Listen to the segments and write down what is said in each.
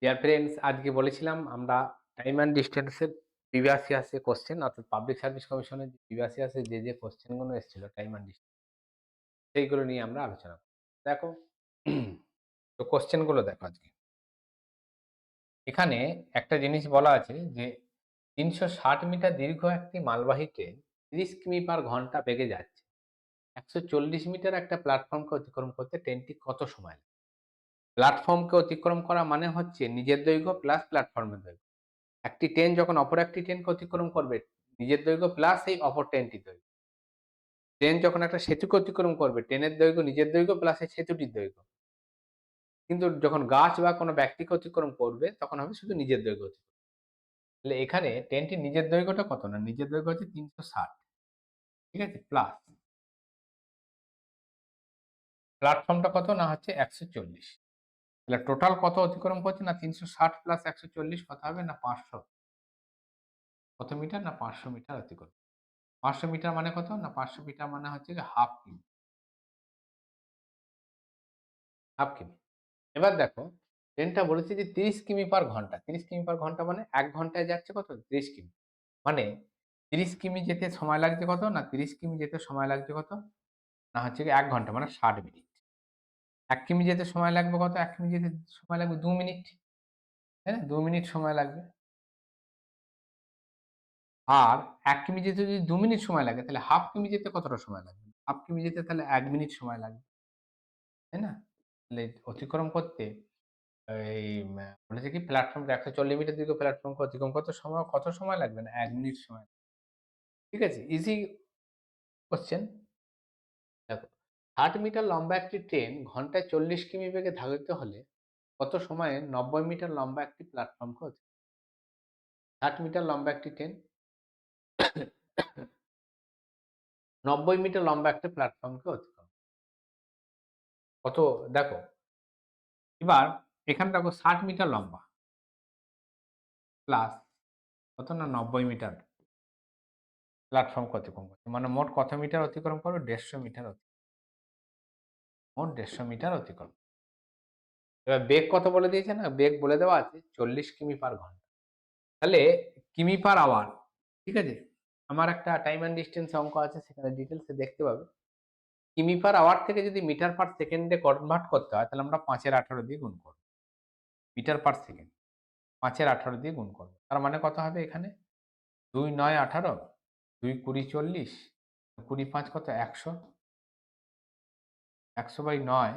Dear friends, আজকে বলেছিলাম আমরা টাইম অ্যান্ড ডিস্টেন্সের প্রিভিয়াস ইয়ার্স কোশ্চেন অর্থাৎ পাবলিক সার্ভিস কমিশনের যে প্রিভিয়াস ইয়ার্স যে কোশ্চেন গুলো এসেছিল টাইম অ্যান্ড ডিস্টেন্স সেইগুলো নিয়ে আমরা আলোচনা করব। দেখো, তো কোশ্চেন গুলো দেখো আজকে। এখানে একটা জিনিস বলা আছে যে ৩৬০ মিটার দীর্ঘ একটি মালবাহী ট্রেন ৩০ কিমি পার ঘন্টা বেগে যাচ্ছে। ১৪০ মিটার একটা প্ল্যাটফর্মকে অতিক্রম করতে ট্রেনটি কত সময় লাগে? প্ল্যাটফর্মকে অতিক্রম করা মানে হচ্ছে নিজের দৈর্ঘ্য প্লাস প্ল্যাটফর্মের দৈর্ঘ্য। একটি ট্রেন যখন অপর একটি ট্রেনকে অতিক্রম করবে, নিজের দৈর্ঘ্য প্লাস এই অপর ট্রেনটির দৈর্ঘ্য। ট্রেন যখন একটা সেতুকে অতিক্রম করবে, ট্রেনের দৈর্ঘ্য নিজের দৈর্ঘ্য প্লাস এই সেতুটির দৈর্ঘ্য। কিন্তু যখন গাছ বা কোনো ব্যক্তিকে অতিক্রম করবে, তখন হবে শুধু নিজের দৈর্ঘ্য অতিক্রম। তাহলে এখানে ট্রেনটির নিজের দৈর্ঘ্যটা কত? না, নিজের দৈর্ঘ্য হচ্ছে ৩৬০। ঠিক আছে? প্লাস প্ল্যাটফর্মটা কত? না হচ্ছে ১৪০। তাহলে টোটাল কত অতিক্রম করছে? না ৩৬০ প্লাস ১৪০ কত হবে? না ৫০০। কত মিটার? না ৫০০ মিটার অতিক্রম। ৫০০ মিটার মানে কত? না ৫০০ মিটার মানে হচ্ছে যে হাফ কিমি। হাফ কিমি। এবার দেখো, ট্রেনটা বলেছে যে ৩০ কিমি পার ঘন্টা। ৩০ কিমি পার ঘন্টা মানে ১ ঘন্টায় যাচ্ছে কত? ৩০ কিমি। মানে ৩০ কিমি যেতে সময় লাগছে কত? না ৩০ কিমি যেতে সময় লাগছে কত? না হচ্ছে গিয়ে ১ ঘন্টা মানে ৬০ মিনিট। ১ কিমি যেতে সময় লাগবে কত? ১ কিমি যেতে সময় লাগবে ২ মিনিট। তাই না? ২ মিনিট সময় লাগবে। আর ১ কিমি যেতে যদি ২ মিনিট সময় লাগে, তাহলে হাফ কিমি যেতে কতটা সময় লাগবে? হাফ কিমি যেতে তাহলে ১ মিনিট সময় লাগবে। তাই না? তাহলে অতিক্রম করতে এই বলেছে কি প্ল্যাটফর্মটা ১৪০ মিটার দীর্ঘ প্ল্যাটফর্মকে অতিক্রম করতে কত সময় লাগবে? না ১ মিনিট সময়। ঠিক আছে? Easy question. দেখো, ৬০ মিটার লম্বা একটি ট্রেন ঘন্টায় ৪০ কিমি বেগে ধাবিত হলে কত সময়ে ৯০ মিটার লম্বা একটি প্ল্যাটফর্মকে ৬০ মিটার লম্বা একটি ট্রেন ৯০ মিটার লম্বা একটা প্ল্যাটফর্মকে অতিক্রম কত? দেখো, এবার এখানে দেখো ৬০ মিটার লম্বা প্লাস কত? না ৯০ মিটার প্ল্যাটফর্মকে অতিক্রম করছে। মানে মোট কত মিটার অতিক্রম করবে? ১৫০ মিটার মোট ১৫০ মিটার অতিক্রম। এবার বেগ কত বলে দিয়েছে? না, বেগ বলে দেওয়া আছে ৪০ কিমি পার ঘন্টা। তাহলে কিমি পার আওয়ার, ঠিক আছে? আমার একটা টাইম অ্যান্ড ডিসট্যান্স অঙ্ক আছে, সেখানে ডিটেইলস এ দেখতে পাবে। কিমি পার আওয়ার থেকে যদি মিটার পার সেকেন্ডে কনভার্ট করতে হয়, তাহলে আমরা ৫ এর ১৮ দিয়ে গুণ করব। মিটার পার সেকেন্ড ৫ এর ১৮ দিয়ে গুণ করব। তার মানে কত হবে এখানে? ২ ৯ ১৮, ২ ২০ ৪০, ২০ ৫ কত? ১০০। ১০০/৯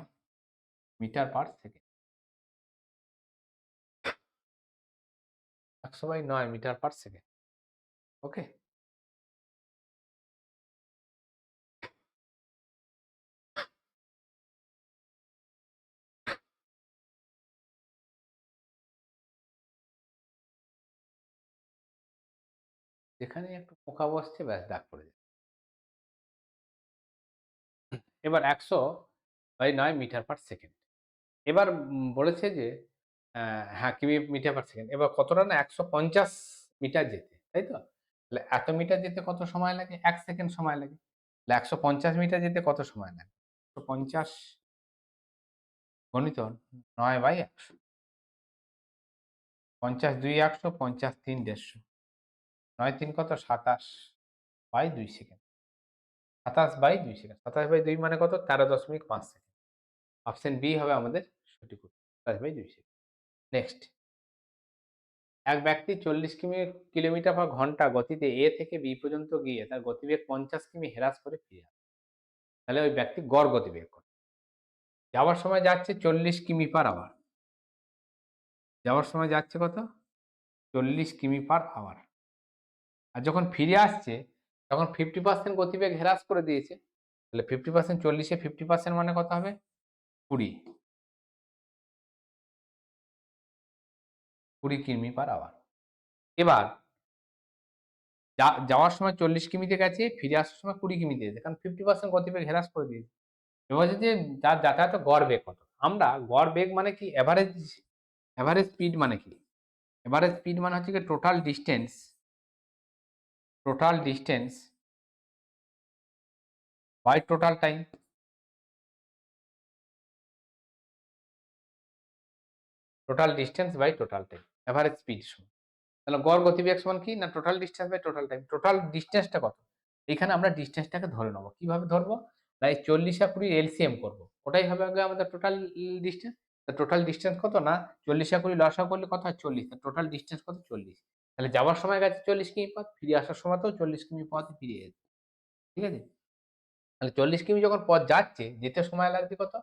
মিটার পার সেকেন্ড। ১০০/৯ মিটার পার সেকেন্ড। ওকে? যেখানেই একটু পোকা বসছে ব্যাস দাগ পড়ে যাবে। এবার ১০০/৯ মিটার পার সেকেন্ড। এবার বলেছে যে হ্যাঁ, কিমি মিটার পার সেকেন্ড। এবার কতটা? না ১৫০ মিটার যেতে, তাই তো? তাহলে এত মিটার যেতে কত সময় লাগে? ১ সেকেন্ড সময় লাগে। তাহলে ১৫০ মিটার যেতে কত সময় লাগে? ১৫০ গণিত ৯/১০০। ৫০-২ ১০০, ৫০-৩ ১৫০। ৯-৩ কত? ২৭/২ সেকেন্ড। ২৭/২ সেকেন্ড। ২৭/২ মানে কত? ১৩.৫ সেকেন্ড। অপশন বি হবে আমাদের সঠিক উত্তর। ২৭/২ সেকেন্ড। নেক্সট, এক ব্যক্তি ৪০ কিলোমিটার পার ঘন্টা গতিতে এ থেকে বি পর্যন্ত গিয়ে তার গতিবেগ ৫০ কিমি হ্রাস করে ফিরে আসে। তাহলে ওই ব্যক্তি গড় গতিবেগ কত? যাওয়ার সময় যাচ্ছে ৪০ কিমি পার আওয়ার। যাওয়ার সময় যাচ্ছে কত? ৪০ কিমি পার আওয়ার। আর যখন ফিরে আসছে তখন 50% গতিবেগ হ্রাস করে দিয়েছে। তাহলে 50% ৪০ এ 50% মানে কত হবে? ২০। ২০ কিমি পার আওয়ার। এবার যাওয়ার সময় ৪০ কিমিতে গেছে, ফিরে আসার সময় ২০ কিমিতে গেছে। কারণ 50% গতিবেগ হ্রাস করে দিয়েছে। এবার হচ্ছে যে যার যাতায়াতের গড় বেগ কত? আমরা গড় বেগ মানে কি এভারেজ স্পিড মানে কি? এভারেজ স্পিড মানে হচ্ছে গিয়ে total distance by total time. Total distance by total time, average speed সমান। তাহলে গড় গতিবেগ সমান কি? না total distance by total time. Total ডিস্টেন্সটা কত? এখানে আমরা ডিস্টেন্সটাকে ধরে নেব। কিভাবে ধরবো? না এই 40 আর 20 এলসিএম করব। ওটাই হবে আগে আমাদের টোটাল ডিস্টেন্স। তো টোটাল ডিস্টেন্স কত? না 40 আর 20 লসাগু করলে কত হয়? 40। টোটাল ডিস্টেন্স কত? 40। তাহলে যাওয়ার সময় গেছে 40 কিমি পথ, ফিরে আসার সময়তেও 40 কিমি পথ ফিরে এসেছে। ঠিক আছে? তাহলে 40 কিমি যখন পথ যাচ্ছে, যেতে সময় লাগছে কত?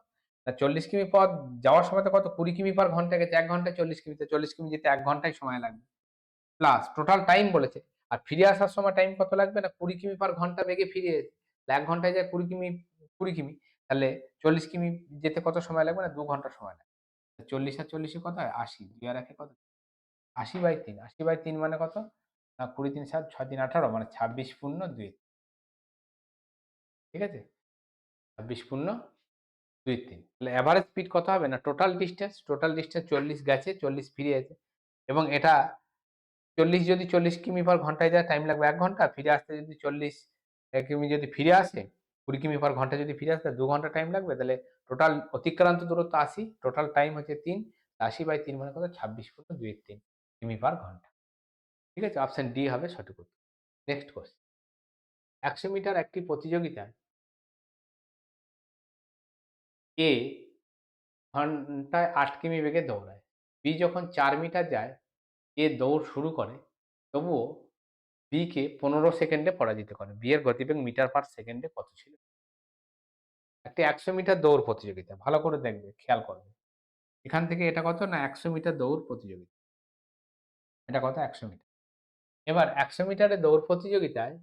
না 40 কিমি পথ যাওয়ার সময় তো কত? 20 কিমি পার ঘন্টা গেছে। 1 ঘন্টায় 40 কিমি। তো 40 কিমি যেতে 1 ঘন্টাই সময় লাগবে। প্লাস টোটাল টাইম বলেছে। আর ফিরে আসার সময় টাইম কত লাগবে? না 20 কিমি পার ঘন্টা বেগে ফিরে এসেছে। 1 ঘন্টায় যায় 20 কিমি। তাহলে 40 কিমি যেতে কত সময় লাগবে? না 2 ঘন্টা সময় লাগবে। 40 আর 40 এ কত হয়? 80। 2 আর 1 এ কত? 80/3। 80/3 মানে কত? না 20 3 7 6 3 18 মানে 26 পূর্ণ 2। ঠিক আছে? 26 পূর্ণ 2 3। তাহলে এভারেজ স্পিড কত হবে? না টোটাল ডিসট্যান্স 40 গেছে, 40 ফিরে এসেছে। এবং এটা 40 যদি 40 কিমি পার ঘন্টায় যায় টাইম লাগবে ১ ঘন্টা। ফিরে আসতে যদি 40 কিমি যদি ফিরে আসে, 20 কিমি পার ঘন্টা যদি ফিরে আসতে ২ ঘন্টা টাইম লাগবে। তাহলে টোটাল অতিক্রান্ত দূরত্ব ৮০, টোটাল টাইম হচ্ছে ৩। ৮০/৩ মানে কত? 26.2৩ কিমি পার ঘন্টা। ঠিক আছে? অপশন ডি হবে সঠিক উত্তর। Next question. ১০০ মিটার একটি প্রতিযোগিতায় এ ঘন্টায় ৮ কিমি বেগে দৌড়ায়। বি যখন ৪ মিটার যায়, এ দৌড় শুরু করে, তবুও বি কে ১৫ সেকেন্ডে পরাজিত করে। বি এর গতিবেগ মিটার পার সেকেন্ডে কত ছিল? একটি ১০০ মিটার দৌড় প্রতিযোগিতা। ভালো করে দেখবে, খেয়াল করবে। এখান থেকে এটা কত? না ১০০ মিটার দৌড় প্রতিযোগিতা। এটা কত? ১০০ মিটার। এবার ১০০ মিটারের দৌড় প্রতিযোগিতায়,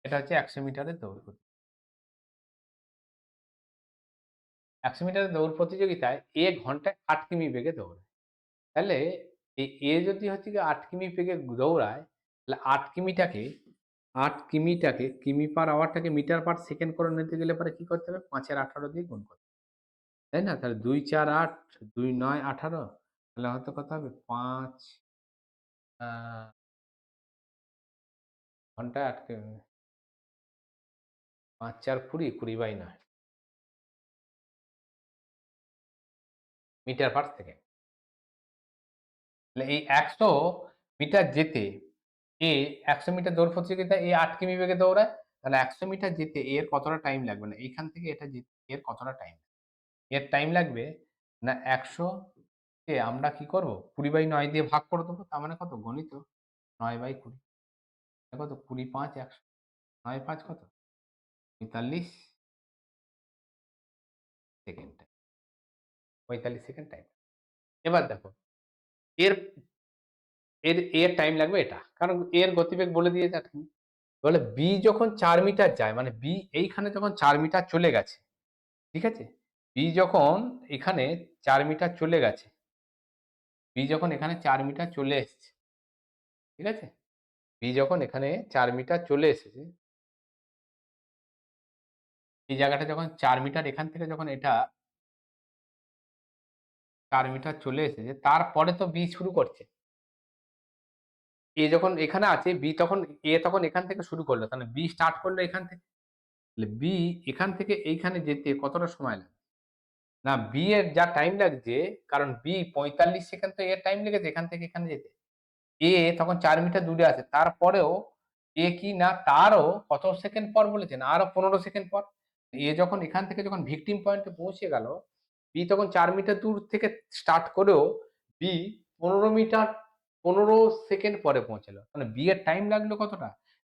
এটা হচ্ছে ১০০ মিটারের দৌড় প্রতিযোগিতা। ১০০ মিটারের দৌড় প্রতিযোগিতায় এ ঘন্টায় ৮ কিমি বেগে দৌড়ায়। তাহলে এই এ যদি হচ্ছে গিয়ে ৮ কিমি বেগে দৌড়ায়, তাহলে ৮ কিমিটাকে কিমি পার আওয়ারটাকে মিটার পার সেকেন্ড করে নিতে গেলে পরে কি করতে হবে? ৫ এর ১৮ দিয়ে গুণ করতে হবে। তাই না? তাহলে ২ ৪ ৮, ২ ৯ ১৮, তাহলে হয়তো কত হবে? ৫ আ ঘন্টায় ৮ কিমি, ৫ ৪ ২০, ২০/৯ মিটার পার সেকেন্ড। তাহলে এই ১০০ মিটার যেতে এ ১০০ মিটার দৌড় প্রতিযোগিতায় এ ৮ কিমি বেগে দৌড়ায়। তাহলে ১০০ মিটার যেতে এর কতটা টাইম লাগবে? না এইখান থেকে এটা যেতে এর কতটা টাইম? এর টাইম লাগবে না ১০০ কে আমরা কি করব? ২০/৯ দিয়ে ভাগ করে দেব। তার মানে কত? গণিত ৯/২০। কত? ২০ ৫ ১০০। ৯ ৫ কত? ৪৫ সেকেন্ড। ৪৫ second time. এবার দেখো এর এর টাইম লাগবে এটা। কারণ এর গতিবেগ বলে দিয়েছে এখানে। বলে বি যখন ৪ মিটার যায়, মানে বি এইখানে যখন ৪ মিটার চলে গেছে, ঠিক আছে? বি যখন এখানে ৪ মিটার চলে গেছে, বি যখন এখানে ৪ মিটার চলে এসছে, ঠিক আছে? বি যখন এখানে ৪ মিটার চলে এসেছে, এই জায়গাটা যখন ৪ মিটার এখান থেকে যখন এটা ৪ মিটার চলে এসেছে, তারপরে তো বি শুরু করছে। এ যখন এখানে আছে, বি তখন তখন এখান থেকে শুরু করলো। তাহলে বি স্টার্ট করলো এখান থেকে। তাহলে বি এখান থেকে এইখানে যেতে কতটা সময় লাগে? না বি এর যা টাইম লাগছে, কারণ বি ৪৫ সেকেন্ড তো এর টাইম লেগেছে এখান থেকে এখানে যেতে। এ তখন ৪ মিটার দূরে আছে। তারপরেও এ কি না তারও কত সেকেন্ড পর বলেছেন? আরো ১৫ সেকেন্ড পর। এ যখন এখান থেকে যখন ভিকটিম পয়েন্টে পৌঁছে গেল, বি তখন ৪ মিটার দূর থেকে স্টার্ট করেও বি ১৫ মিটার ১৫ সেকেন্ড পরে পৌঁছালো। তাহলে বি এর টাইম লাগলো কতটা?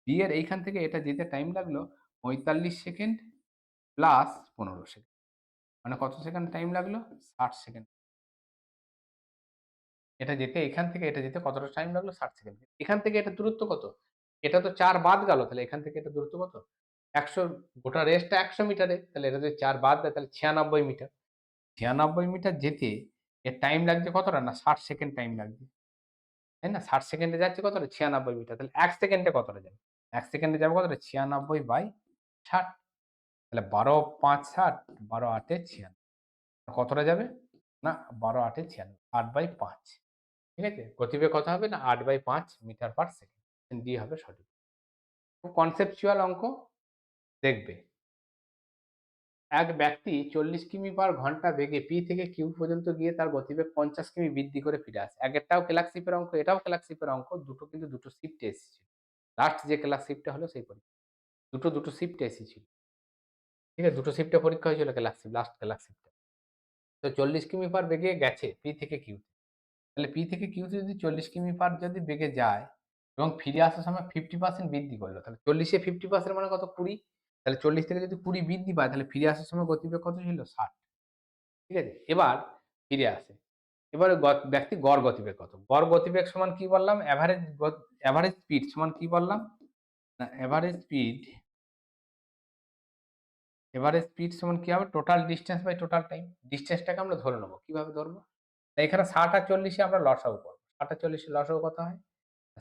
বি এর এইখান থেকে এটা যেতে টাইম লাগলো ৪৫ সেকেন্ড প্লাস ১৫ সেকেন্ড। মানে কত সেকেন্ড টাইম লাগলো? ৬০ সেকেন্ড। এটা যেতে এখান থেকে এটা যেতে কতটা টাইম লাগলো? ৬০ সেকেন্ড। এখান থেকে এটার দূরত্ব কত? এটা তো ৪ বাদ গেল। তাহলে এখান থেকে এটার দূরত্ব কত? ১০০, গোটা রেসটা ১০০ মিটারে। তাহলে এটা যদি ৪ বাদ দেয় তাহলে ৯৬ মিটার। ৯৬ মিটার যেতে এর টাইম লাগছে কতটা? না ৬০ সেকেন্ড টাইম লাগছে। তাই না? ৬০ সেকেন্ডে যাচ্ছে কতটা? ৯৬ মিটার। তাহলে ১ সেকেন্ডে কতটা যাবে? ১ সেকেন্ডে যাবে কতটা? ৯৬/৬০। তাহলে ১২ ৫ ৬০, ১২ ৮ ৯৬। কতটা যাবে? না ১২ ৮ ৯৬, ৮/৫। ঠিক আছে? গতিবেগ কত হবে? না ৮/৫ মিটার পার সেকেন্ড। ডি হবে সঠিক। খুব কনসেপচুয়াল অঙ্ক, দেখবে। এক ব্যক্তি 40 কিমি পার ঘন্টা বেগে পি থেকে কিউ পর্যন্ত গিয়ে তার গতিবেগ 50 কিমি বৃদ্ধি করে ফিরে আসে। আগেরটাও ক্লার্কশিপের অঙ্ক, এটাও ক্লার্কশিপের অঙ্ক। দুটো কিন্তু দুটো শিফটে এসেছিল। লাস্ট যে ক্লার্কশিপটা হলো সেই পরীক্ষা। দুটো শিফটে এসেছিল। ঠিক আছে? দুটো শিফটে পরীক্ষা হয়েছিল ক্লার্কশিপ, লাস্ট ক্লার্কশিপটা। তো 40 কিমি পার বেগে গেছে পি থেকে কিউতে। তাহলে পি থেকে কিউতে যদি 40 কিমি পার যদি বেগে যায় এবং ফিরে আসার সময় 50% বৃদ্ধি করলো, তাহলে 40 এ 50% মানে কত? 20। তাহলে 40 থেকে যদি 20 বৃদ্ধি পায়, তাহলে ফিরে আসার সময় গতিবেগ কত ছিল? 60। ঠিক আছে? এবার ফিরে আসে। এবারে ব্যক্তির গড় গতিবেগ কত? গড় গতিবেগ সমান কি বললাম? এভারেজ স্পিড সমান কি বললাম? না, এভারেজ স্পিড সমান কি হবে? Total distance by total time. ডিসট্যান্সটাকে আমরা ধরে নেব। কিভাবে ধরব? এখানে 60 আর 40 এ আমরা লসাগু করব। 60 আর 40 এর লসাগু কত হয়?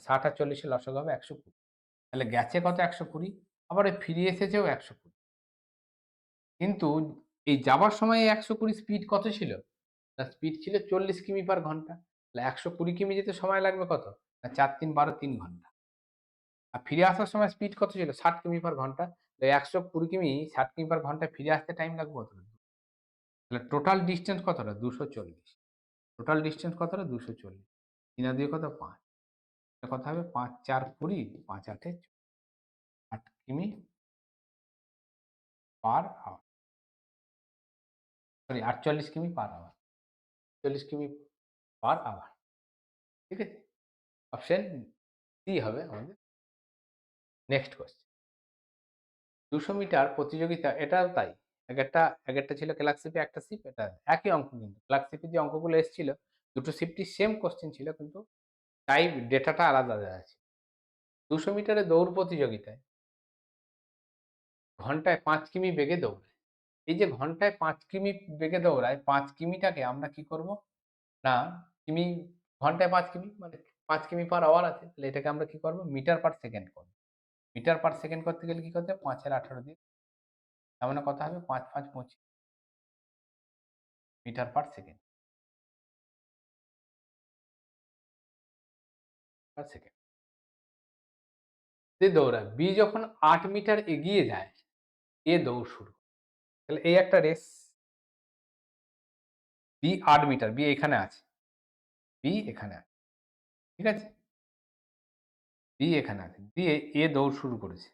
60 আর 40 এর লসাগু হবে 120। তাহলে গেছে কত? 120। আবার এই ফিরে এসেছেও 120। কিন্তু এই যাবার সময় 120 স্পিড কত ছিল? তার স্পিড ছিল 40 কিমি পার ঘন্টা। তাহলে 120 কিমি যেতে সময় লাগবে কত? না ৪ ৩ ১২ ৩ ঘন্টা। আর ফিরে আসার সময় স্পিড কত ছিল? 60 কিমি পার ঘন্টা। তো ১২০ কিমি 60 কিমি পার ঘন্টায় ফিরে আসতে টাইম লাগবে কতটা? তাহলে টোটাল ডিসট্যান্স কতটা? ২৪০। টোটাল ডিসট্যান্স কতটা? ২৪০। ৩ আর ২ কত? ৫। এটা কত হবে? ৫ ৪ ২০, ৫ ৮ এ ৮ কিমি পার আওয়ার। সরি, ৪৮ কিমি পার আওয়ার। ৪০ কিমি পার আওয়ার। ঠিক আছে? অপশন সি হবে আমাদের নেক্সট কোয়েশ্চেন। ২০০ মিটার প্রতিযোগিতা, এটাও তাই। আগেরটা ছিল ক্লার্কশিপে একটা শিফট, এটা একই অঙ্ক কিন্তু। ক্লার্কশিপে যে অঙ্কগুলো এসেছিল, দুটো শিফটই সেম কোয়েশ্চেন ছিল, কিন্তু টাইপ ডেটাটা আলাদা দেওয়া আছে। ২০০ মিটারের দৌড় প্রতিযোগিতায় ঘন্টায় ৫ কিমি বেগে দৌড়ায়। এই যে ঘন্টায় ৫ কিমি বেগে দৌড়ায়, ৫ কিমিটাকে আমরা কি করব? না, কিমি, ঘন্টায় ৫ কিমি মানে ৫ কিমি পার আওয়ার আছে। তাহলে এটাকে আমরা কি করব? মিটার পার সেকেন্ড করব। মিটার পার সেকেন্ড করতে গেলে কি করতে হবে? ৫ এর ১৮ দিয়ে, তার মানে কত হবে? ৫ ৫ ২৫ meter per second per second দিয়ে দৌড়ায়। বি যখন ৮ মিটার এগিয়ে যায়, এ দৌড় শুরু করে। তাহলে এই একটা রেস। বি ৮ মিটার, বি এখানে আছে। বি এখানে আছে। ঠিক আছে? বি এখানে আছে। দিয়ে এ দৌড় শুরু করেছে।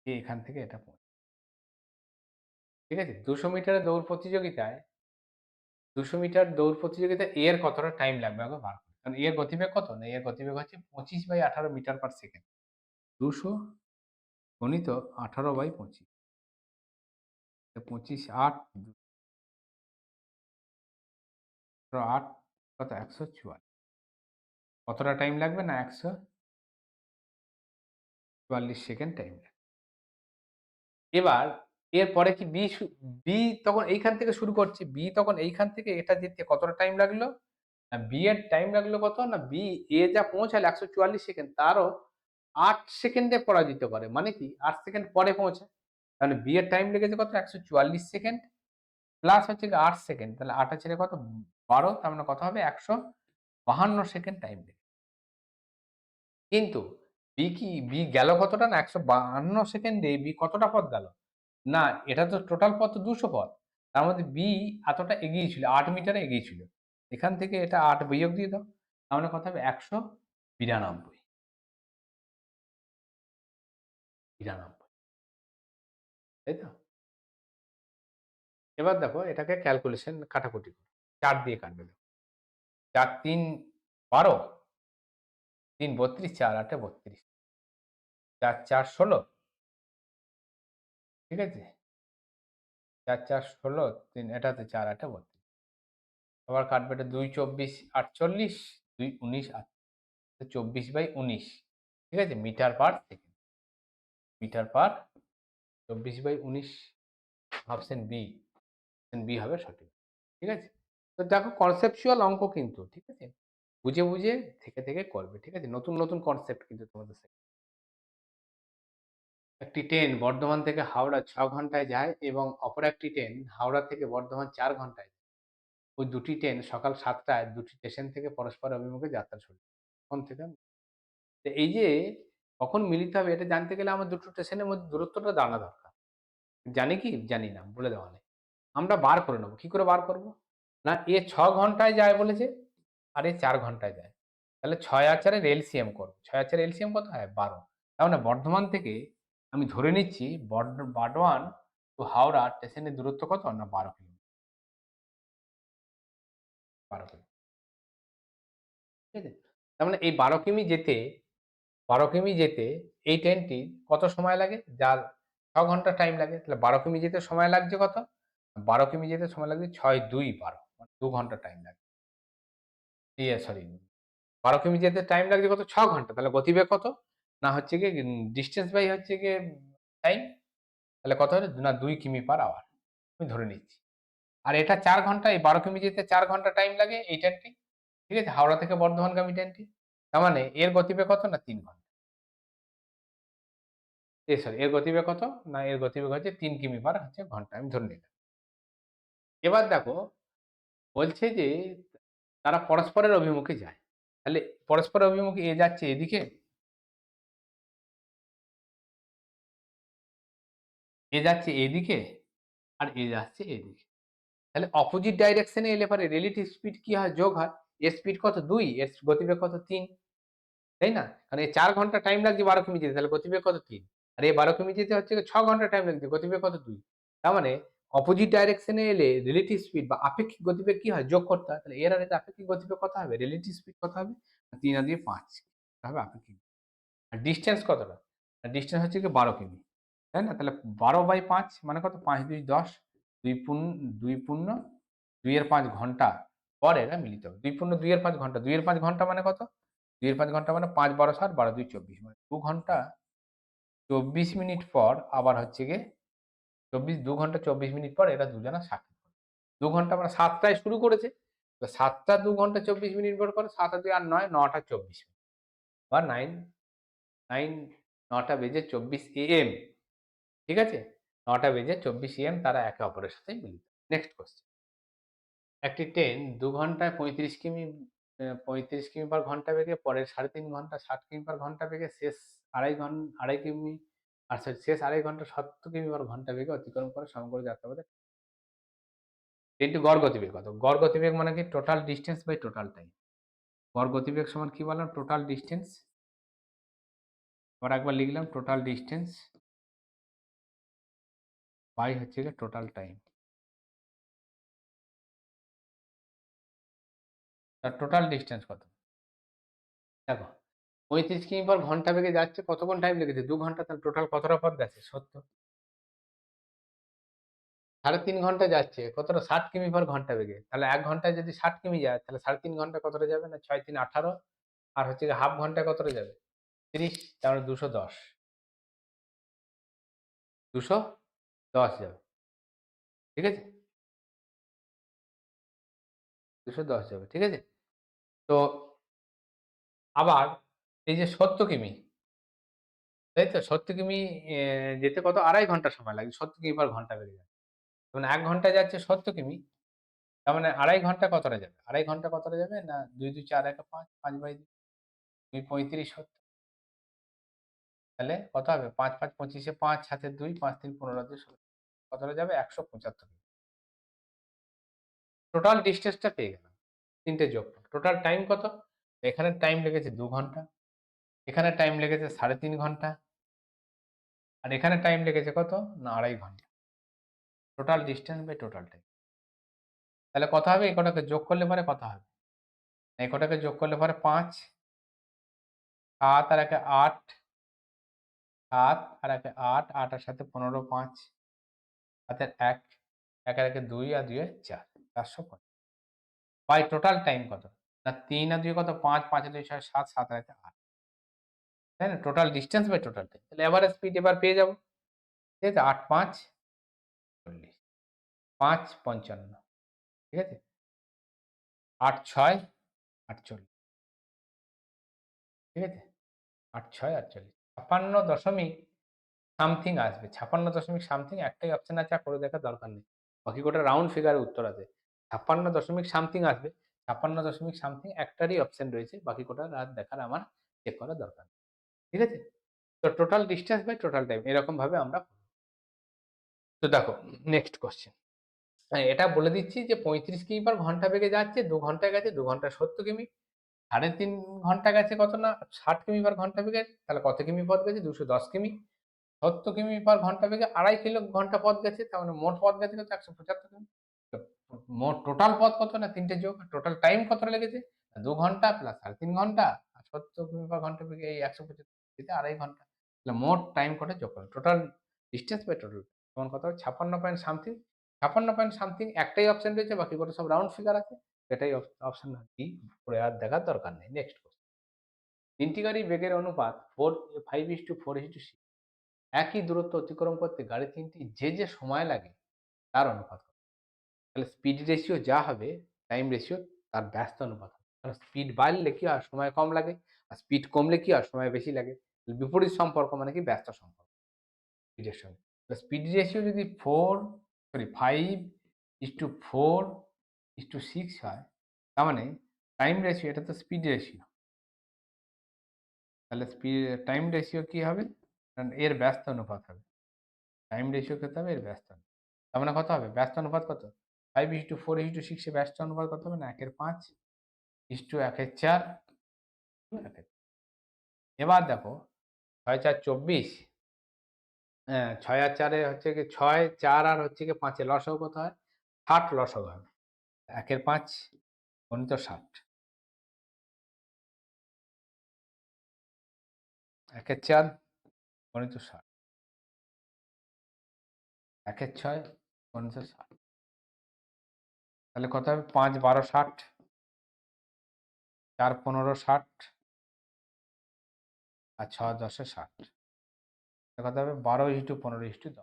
এ এখান থেকে এটা ঠিক আছে? ২০০ মিটারের দৌড় প্রতিযোগিতায় ২০০ মিটার দৌড় প্রতিযোগিতায় এর কতটা টাইম লাগবে আগে বার করতে। কারণ এর গতিবেগ কত? না, এর গতিবেগ হচ্ছে 25/18 মিটার পার সেকেন্ড। ২০০ গুণিত 18/25। 25 8 8 কত? ১৪৪। কতটা টাইম লাগবে? না ১৪৪ সেকেন্ড টাইম লাগবে। এবার এরপরে কি বি তখন এইখান থেকে শুরু করছে। বি তখন এইখান থেকে এটা যেতে কতটা টাইম লাগলো? না, বি এর টাইম লাগলো কত? না, বি এ যা পৌঁছালো ১৪৪ সেকেন্ড, তারও ৮ সেকেন্ডে পরাজিত করে। মানে কি? ৮ সেকেন্ড পরে পৌঁছায়। তাহলে বি এর টাইম লেগেছে কত? ১৪৪ সেকেন্ড প্লাস হচ্ছে গিয়ে ৮ সেকেন্ড। তাহলে ৮ আর ৪ কত? ১২। তার মানে কত হবে? ১৫২ সেকেন্ড টাইম লেগেছে। কিন্তু বি গেল কতটা? না ১৫২ সেকেন্ডে বি কতটা পথ গেল? না, এটা তো টোটাল পথ তো ২০০ পথ। তার মধ্যে বি এতটা এগিয়ে ছিল, ৮ মিটার এগিয়ে ছিল। এখান থেকে এটা ৮ বিয়োগ দিয়ে দাও। তার মানে কত হবে? ১৯২। ৯২। তাই তো? এবার দেখো এটাকে ক্যালকুলেশন কাটাকুটি করো। ৪ দিয়ে কাটবে দেখো। ৪ ৩ ১২, ৩ ৩২, ৪ ৮ ৩২, ৪ ৪ ১৬। ঠিক আছে? ৪ ৪ ১৬, ৩ এটাতে ৪ ৮ ৩২। আবার কাটবে এটা ২ ২৪ ৪৮, ২ ১৯ ২৪/১৯। ঠিক আছে? Meter per second. Meter per ২৪/১৯। Option B. অপশন বি হবে সঠিক। ঠিক আছে? তো দেখো কনসেপচুয়াল অঙ্ক কিন্তু, ঠিক আছে? বুঝে, বুঝে থেকে করবে। ঠিক আছে? নতুন কনসেপ্ট কিন্তু তোমাদের একটি ট্রেন বর্ধমান থেকে হাওড়া ৬ ঘন্টায় যায় এবং অপর একটি ট্রেন হাওড়া থেকে বর্ধমান ৪ ঘন্টায়। ওই দুটি ট্রেন সকাল ৭ টায় দুটি স্টেশন থেকে পরস্পর অভিমুখে যাত্রা শুরু করে। তখন থেকে তো এই যে কখন মিলিত হবে এটা জানতে গেলে আমার দুটো স্টেশনের মধ্যে দূরত্বটা জানা দরকার। জানি কি? জানি না, বলে দেওয়া নেই। আমরা বার করে নেব। কি করে বার করব? না এ ৬ ঘন্টায় যায় বলেছে, আর এ ৪ ঘন্টায় যায়। তাহলে ৬ আর ৪ এর এলসিএম করব। ৬ আর ৪ এর এলসিএম কত হয়? ১২। তার মানে বর্ধমান থেকে আমি ধরে নিচ্ছি বার্ডওয়ান টু হাওড়া স্টেশনের দূরত্ব কত? না ১২ কিমি। ১২ কিমি। ঠিক আছে? তার মানে এই ১২ কিমি যেতে ১২ কিমি যেতে এই ট্রেনটি কত সময় লাগে? যার ৬ ঘন্টা টাইম লাগে। তাহলে ১২ কিমি যেতে সময় লাগছে কত? ১২ কিমি যেতে সময় লাগছে ৬ ২ ১২ মানে ২ ঘন্টা টাইম লাগে। সরি ১২ কিমি যেতে টাইম লাগছে কত? ৬ ঘন্টা। তাহলে গতিবেগ কত? না হচ্ছে গিয়ে ডিসট্যান্স বাই হচ্ছে গিয়ে টাইম। তাহলে কত হলো? না ২ কিমি পার আওয়ার। আমি ধরে নিচ্ছি। আর এটা ৪ ঘন্টা, এই ১২ কিমি যেতে ৪ ঘন্টা টাইম লাগে এই ট্রেনটি। ঠিক আছে? হাওড়া থেকে বর্ধমানগামী ট্রেনটি। তার মানে এর গতিবেগ কত? না ৩ ঘন্টা। সরি এর গতিবেগ কত? না এর গতিবেগ হচ্ছে ৩ কিমি পার হচ্ছে ঘন্টা। আমি ধরে নিলাম। এবার দেখো বলছে যে তারা পরস্পরের অভিমুখে যায়। তাহলে পরস্পরের অভিমুখে এ যাচ্ছে এদিকে, এ যাচ্ছে এদিকে, আর এ যাচ্ছে এদিকে। তাহলে অপোজিট ডাইরেকশন এ এলে পরে রিলেটিভ স্পিড কি হয়? যোগ হয়। এর স্পিড কত? ২, এর গতিবেগ কত? ৩। তাই না? কারণ এই ৪ ঘন্টা টাইম লাগছে ১২ কিমি যেতে। তাহলে গতিবেগ কত? ৩। আর এই ১২ কিমি যেতে হচ্ছে ৬ ঘন্টা টাইম লাগছে। গতিবেগ কত? ২। তার মানে অপোজিট ডাইরেকশন এ এলে রিলেটিভ স্পিড বা আপেক্ষিক গতিবেগ কি হয়? যোগ করতে হয়। তাহলে এর আর এর আপেক্ষিক গতিবেগ কত হবে? রিলেটিভ স্পিড কত হবে? ৩ আর ২ ৫ হবে আপেক্ষিক। আর ডিসট্যান্স কতটা? ডিসট্যান্স হচ্ছে গিয়ে ১২ কিমি। তাই না? তাহলে ১২/৫ মানে কত? ৫ ২ ১০, ২ ২ পূর্ণ ২ এর ৫ ঘন্টা পর এরা মিলিত হবে। ২ পূর্ণ ২ এর ৫ ঘন্টা। ২ এর ৫ ঘন্টা মানে কত? ২ এর ৫ ঘন্টা মানে ৫ ১২ ৬০, ১২ ২ ২৪ মানে ২ ঘন্টা ২৪ মিনিট পর আবার হচ্ছে গিয়ে ২ ঘন্টা ২৪ মিনিট পর এরা দুজনা সাক্ষাৎ করে। ২ ঘন্টা মানে ৭ টায় শুরু করেছে। তো ৭ টা ২ ঘন্টা ২৪ মিনিট পর করে ৭ আর ২ আর ৯, ৯ টা ২৪ মিনিট। বা ৯টা বেজে ২৪ এএম। ঠিক আছে? ৯টা বেজে ২৪ এএম তারা একে অপরের সাথে মিলিত। Next question. একটি ট্রেন ২ ঘন্টায় ৩৫ কিমি পার ঘন্টা বেগে পরের ৩.৫ ঘন্টা ৬০ কিমি পার ঘন্টা বেগে শেষ ২.৫ কিমি শেষ ২.৫ ঘন্টা ৭০ কিমি পার ঘন্টা বেগে অতিক্রম করে সমগ্র যাত্রাপথে ট্রেনটির গড় গতিবেগ কত? গড় গতিবেগ মানে কি? Total distance by total time. গড় গতিবেগ সমান কি বললাম? Total distance. আবার একবার লিখলাম টোটাল ডিসট্যান্স বাই হচ্ছে গিয়ে টোটাল টাইম। তার টোটাল ডিসট্যান্স কত? দেখো ৩৫ কিমি পার ঘন্টা বেগে যাচ্ছে, কতক্ষণ টাইম লেগেছে? ২ ঘন্টা। তাহলে টোটাল কতটা পথ গেছে? ৭০। ৩.৫ ঘন্টা যাচ্ছে, কতটা? ৬০ কিমি পার ঘন্টা বেগে। তাহলে ১ ঘন্টায় যদি ৬০ কিমি যায় তাহলে ৩.৫ ঘন্টায় কতটা যাবে? না ৬ ৩ ১৮, আর হচ্ছে গিয়ে হাফ ঘন্টায় কতটা যাবে? ৩০। তার মানে ২১০। ২১০ যাবে। ঠিক আছে? ২১০ যাবে। ঠিক আছে? তো আবার এই যে ৭০ কিমি, তাই তো? ৭০ কিমি যেতে কত? ২.৫ ঘন্টা সময় লাগে। ৭০ কিমি পার ঘন্টা বেগে যায়। মানে ১ ঘন্টায় যাচ্ছে ৭০ কিমি। তার মানে ২.৫ ঘন্টা কতটা যাবে? ২.৫ ঘন্টা কতটা যাবে? না ২ ২ ৪ ১ ৫, ৫/২ ২ ৩৫ ৭০। তাহলে কত হবে? ৫ ৫ ২৫ এ ৫ হাতে ২, ৫ ৩ ১৫ দিয়ে ১৬। কতটা যাবে? ১৭৫। টোটাল ডিসট্যান্সটা পেয়ে গেলাম। ৩ টে যোগফল। টোটাল টাইম কত? এখানে টাইম লেগেছে ২ ঘন্টা। এখানে টাইম লেগেছে ৩.৫ ঘন্টা। আর এখানে টাইম লেগেছে কত? না ২.৫ ঘন্টা। Total distance by total time. তাহলে কত হবে? এই কটাকে যোগ করলে পরে কত হবে? এই কটাকে যোগ করলে পরে ৫, ৭ আর একে ৮, ৭ আর একে ৮, ৮ এর সাথে ১৫ ৫, হাতের ১, ১ আর একে ২ আর ২ এ ৪, ৪৫০। বাই টোটাল টাইম কত? না ৩ আর ২ কত? ৫, ৫ আর ২ ৬, ৭, ৭ আর ১ ৮। তাই না? Total distance by total time. তাহলে এভারেজ স্পিড এবার পেয়ে যাবো। ঠিক আছে? ৮ ৫ ৪০, ৫ ৫৫। ঠিক আছে? ৮ ৬ ৪৮। ঠিক আছে? ৮ ৬ ৪৮। ৫৬ দশমিক সামথিং আসবে। ৫৬ দশমিক সামথিং একটাই অপশন আছে, আর করে দেখার দরকার নেই। বাকি কটা রাউন্ড ফিগারের উত্তর আছে। ৫৬ দশমিক সামথিং আসবে। ৫৬ দশমিক সামথিং একটারই অপশন রয়েছে। বাকি কটার আর দেখার আমার চেক করার দরকার নেই। ঠিক আছে? তো total distance by total time এরকম ভাবে আমরা তো দেখো নেক্সট কোশ্চেন, এটা বলে দিচ্ছি যে 35 কিমি পার ঘন্টা বেগে যাচ্ছে, 2 ঘন্টায় গেছে, 2 ঘন্টায় 70 কিমি, 3.5 ঘন্টা গেছে কত না 60 কিমি পার ঘন্টা বেগে, তাহলে কত কিমি পথ গেছে? 210 কিমি। 70 কিমি পার ঘন্টা বেগে 2.5 কিলো ঘন্টা পথ গেছে, তার মানে মোট পথ গেছে কত? 175 কিমি। তো মোট টোটাল পথ কত না 3টে যোগ, টোটাল টাইম কতটা লেগেছে? 2 ঘন্টা প্লাস 3.5 ঘন্টা আর 70 কিমি পার ঘন্টা বেগে এই 175 দিতে 2.5 ঘন্টা। তাহলে মোট টাইম কটা যোগ করো, টোটাল ডিসটেন্স বাই টোটাল সমান কত হবে? 56 পয়েন্ট সামথিং। 56 পয়েন্ট সামথিং একটাই অপশন রয়েছে, বাকি কটা সব রাউন্ড ফিগার আছে। এটাই অপশন কি পড়ে আর দেখার দরকার নেই। নেক্সট কোশ্চেন, তিনটি গাড়ি বেগের অনুপাত 5:4:6, একই দূরত্ব অতিক্রম করতে গাড়ি তিনটি যে সময় লাগে তার অনুপাত কত? তাহলে স্পিড রেশিও যা হবে, টাইম রেশিও তার ব্যস্ত অনুপাত হবে। কারণ স্পিড বাড়লে কি হয়? সময় কম লাগে, আর স্পিড কমলে কি হয়? সময় বেশি লাগে। বিপরীত সম্পর্ক মানে কি? ব্যস্ত সম্পর্ক স্পিডের সঙ্গে। স্পিড রেশিও যদি 5:4:6 হয়, তার মানে টাইম রেশিও, এটা তো স্পিড রেশিও, তাহলে টাইম রেশিও কি হবে? কারণ এর ব্যস্ত অনুপাত হবে। টাইম রেশিও কত হবে? এর ব্যস্ত অনুপাত। তার মানে কত হবে? ব্যস্ত অনুপাত কত? 5:4:6 এ ব্যস্ত অনুপাত কত হবে? না 1/5:1/4। এবার দেখো 6×4 = 24। 6 আর 4 হচ্ছে কি 6, 4 আর হচ্ছে কি 5 এর লসাগু কত হয়? 60 লসাগু হবে। 1/5 গুণিত 60, 1/4 গুণিত 60, 1/6 গুণিত 60, তাহলে কত হবে? 5×12=60, 4×15=60 আর 6×10=60। কত হবে? 12:15:10,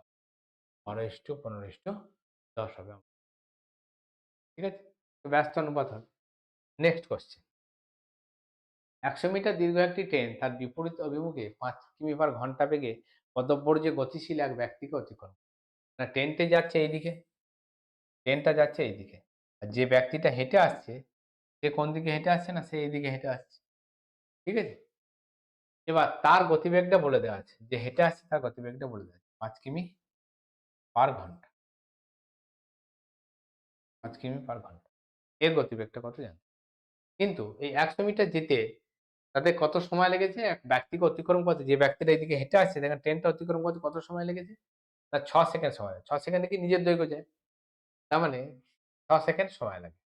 12:15:10 হবে। ঠিক আছে, তো ব্যস্ত অনুপাত হবে। নেক্সট কোশ্চেন, 100 মিটার দীর্ঘ একটি ট্রেন তার বিপরীত অভিমুখে 5 কিমি পার ঘন্টা বেগে পদব্বর্জে গতিশীল এক ব্যক্তিকে অতিক্রম। না ট্রেনটা যাচ্ছে এইদিকে, ট্রেনটা যাচ্ছে এইদিকে, আর যে ব্যক্তিটা হেঁটে আসছে সে কোন দিকে হেঁটে আসছে? না সে এইদিকে হেঁটে আসছে। ঠিক আছে, এবার তার গতিবেগটা বলে দেওয়া আছে, যে হেঁটে আসছে তার গতিবেগটা বলে দেওয়া আছে 5 কিমি পার ঘন্টা, 5 কিমি পার ঘন্টা। এর গতিবেগটা কত জানো? কিন্তু এই 100 মিটার যেতে তাদের কত সময় লেগেছে? এক ব্যক্তিকে অতিক্রম করতে, যে ব্যক্তিটা এদিকে হেঁটে আসছে দেখেন ট্রেনটা অতিক্রম করতে কত সময় লেগেছে? না 6 সেকেন্ড সময় লাগে। 6 সেকেন্ডে কি নিজের দৈর্ঘ্য যায়? তার মানে 6 সেকেন্ড সময় লাগে।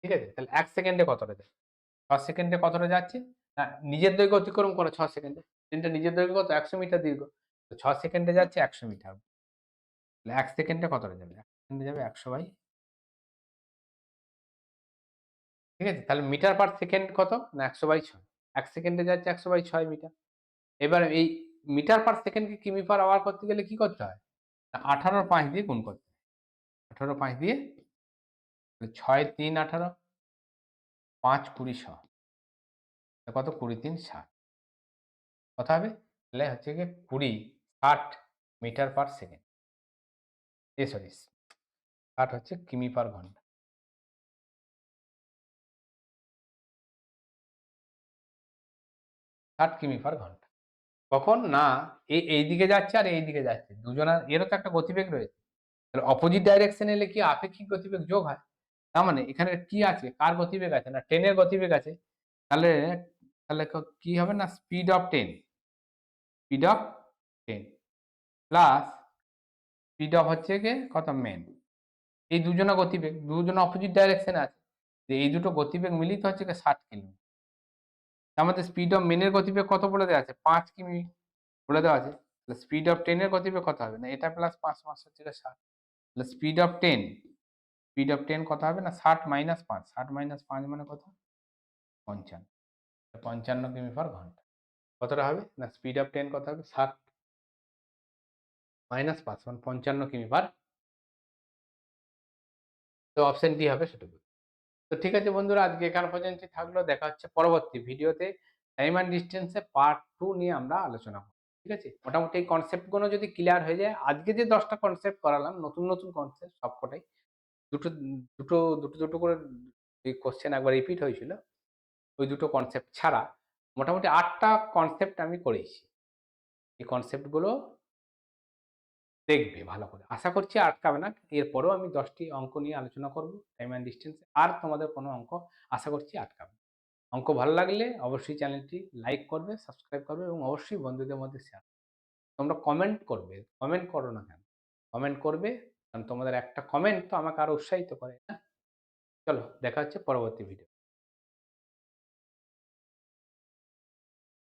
ঠিক আছে? তাহলে 1 সেকেন্ডে কতটা যায়? 6 সেকেন্ডে কতটা যাচ্ছে? না নিজের দৈর্ঘ্য অতিক্রম করে 6 সেকেন্ডে। ট্রেনটা নিজের দৈর্ঘ্য কত? 100 মিটার দীর্ঘ। তো 6 সেকেন্ডে যাচ্ছে 100 মিটার। তাহলে 1 সেকেন্ডে কতটা যাবে? 1 সেকেন্ডে যাবে 100/, ঠিক আছে? তাহলে মিটার পার সেকেন্ড কত? না 100/6। 1 সেকেন্ডে যাচ্ছে 100/6 মিটার। এবার এই মিটার পার সেকেন্ডকে কিমি পার আওয়ার করতে গেলে কি করতে হয়? না 18/5 দিয়ে গুণ করতে হয়। 18/5 দিয়ে 6×3=18, 5×20=100, কত? 20×3=60। কত হবে? তাহলে হচ্ছে গিয়ে 20/60 মিটার পার সেকেন্ড। সরি 60 হচ্ছে কিমি পার ঘন্টা। 60 কিমি পার ঘন্টা। কখন? না এইদিকে যাচ্ছে আর এইদিকে যাচ্ছে। দুজনার এরও তো একটা গতিবেগ রয়েছে। তাহলে অপোজিট ডাইরেকশন এলে কি আপেক্ষিক গতিবেগ যোগ হয়? তার মানে এখানে কি আছে? কার গতিবেগ আছে? না ট্রেনের গতিবেগ আছে। তাহলে তাহলে কি হবে? না speed of train, speed of train plus speed of হচ্ছে গিয়ে কত? মেন। এই দুজনা গতিবেগ, দুজনা অপোজিট ডাইরেকশনে আছে। এই দুটো গতিবেগ মিলিত হচ্ছে গিয়ে 60 কিমি। তার মধ্যে স্পিড অফ মেনের গতিবেগ কত বলে দেওয়া আছে? 5 কিমি বলে দেওয়া আছে। তাহলে স্পিড অফ ট্রেনের গতিবেগ কত হবে? না এটা প্লাস 5 5 হচ্ছে গিয়ে 60। তাহলে স্পিড অফ ট্রেন কত হবে? না 60 - 5, 60 - 5 মানে কত? 55, 55 কিমি পার ঘন্টা। কতটা হবে? না স্পিড অফ ট্রেন কত হবে? 60 - 5 মানে 55 কিমি পার। তো অপশন ডি হবে সেটুকু। তো ঠিক আছে বন্ধুরা, আজকে এখান পর্যন্তই থাকলো। দেখা হচ্ছে পরবর্তী ভিডিওতে। টাইম অ্যান্ড ডিসট্যান্স এর পার্ট 2 নিয়ে আমরা আলোচনা করব। ঠিক আছে? মোটামুটি এই কনসেপ্ট গুলো যদি ক্লিয়ার হয়ে যায়, আজকে যে 10 টা কনসেপ্ট করালাম নতুন, নতুন কনসেপ্ট সবকটাই। দুটো দুটো করে এই কোয়েশ্চেন একবার রিপিট হয়েছিল। ওই দুটো কনসেপ্ট ছাড়া মোটামুটি 8 টা কনসেপ্ট আমি করিয়েছি। এই কনসেপ্ট গুলো দেখবে ভালো করে। আশা করছি আটকাবে না। এরপরেও আমি ১০ টি অঙ্ক নিয়ে আলোচনা করব টাইম অ্যান্ড ডিসট্যান্স এ। আর তোমাদের কোনো অঙ্ক আশা করছি আটকাবে না। অঙ্ক ভালো লাগলে অবশ্যই চ্যানেলটি লাইক করবে, সাবস্ক্রাইব করবে এবং অবশ্যই বন্ধুদের মধ্যে শেয়ার। তোমরা কমেন্ট করবে। কমেন্ট করো না কেন? কমেন্ট করবে, কারণ তোমাদের একটা কমেন্ট তো আমাকে আরো উৎসাহিত করে, না? চলো দেখা হচ্ছে পরবর্তী ভিডিও।